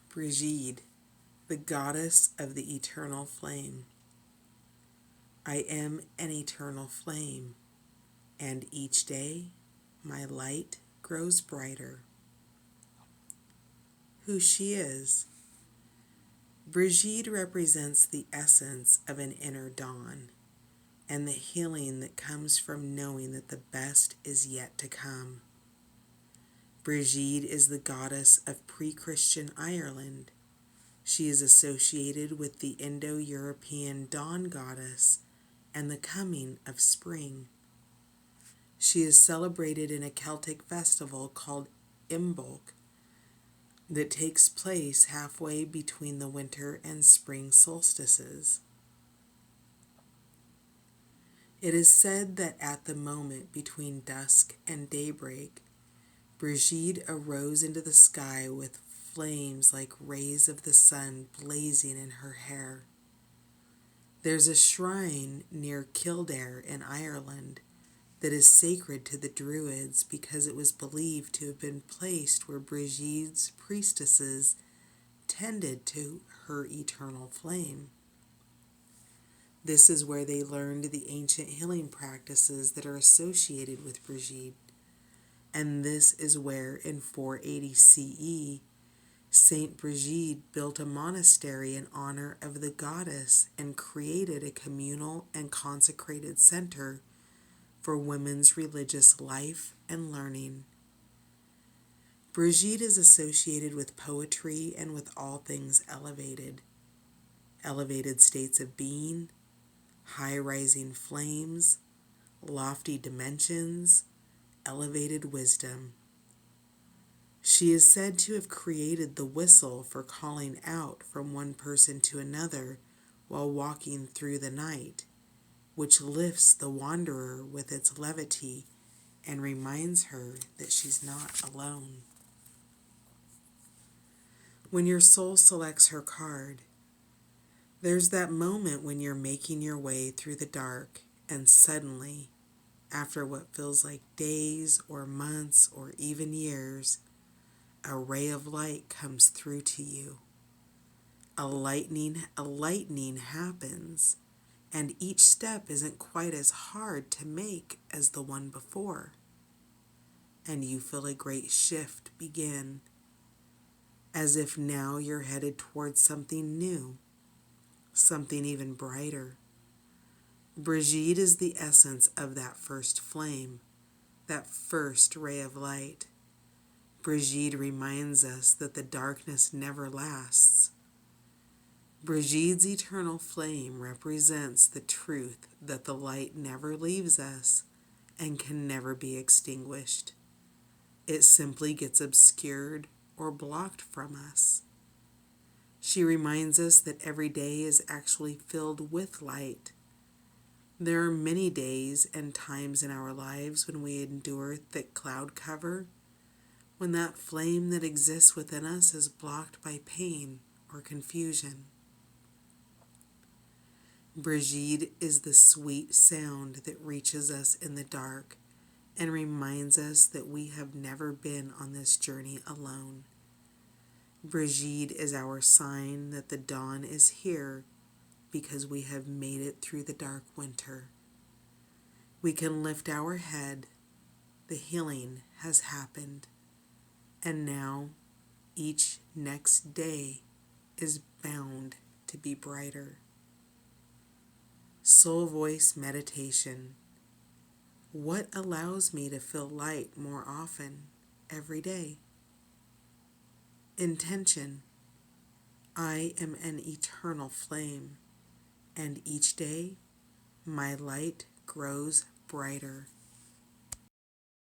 Brigid, the goddess of the eternal flame. I am an eternal flame, and each day my light grows brighter. Who she is? Brigid represents the essence of an inner dawn and the healing that comes from knowing that the best is yet to come. Brigid is the goddess of pre-Christian Ireland. She is associated with the Indo-European dawn goddess and the coming of spring. She is celebrated in a Celtic festival called Imbolc that takes place halfway between the winter and spring solstices. It is said that at the moment between dusk and daybreak, Brigid arose into the sky with flames like rays of the sun blazing in her hair. There's a shrine near Kildare in Ireland that is sacred to the Druids because it was believed to have been placed where Brigid's priestesses tended to her eternal flame. This is where they learned the ancient healing practices that are associated with Brigid. And this is where, in 480 CE, Saint Brigid built a monastery in honor of the goddess and created a communal and consecrated center for women's religious life and learning. Brigid is associated with poetry and with all things elevated states of being, high-rising flames, lofty dimensions, elevated wisdom. She is said to have created the whistle for calling out from one person to another while walking through the night, which lifts the wanderer with its levity and reminds her that she's not alone. When your soul selects her card, there's that moment when you're making your way through the dark and suddenly, after what feels like days or months or even years, a ray of light comes through to you. A lightning happens, and each step isn't quite as hard to make as the one before. And you feel a great shift begin, as if now you're headed towards something new, something even brighter. Brigid is the essence of that first flame, that first ray of light. Brigid reminds us that the darkness never lasts. Brigid's eternal flame represents the truth that the light never leaves us and can never be extinguished. It simply gets obscured or blocked from us. She reminds us that every day is actually filled with light. There are many days and times in our lives when we endure thick cloud cover, when that flame that exists within us is blocked by pain or confusion. Brigid is the sweet sound that reaches us in the dark and reminds us that we have never been on this journey alone. Brigid is our sign that the dawn is here because we have made it through the dark winter. We can lift our head. The healing has happened. And now, each next day is bound to be brighter. Soul Voice Meditation. What allows me to feel light more often, every day? Intention. I am an eternal flame, and each day my light grows brighter.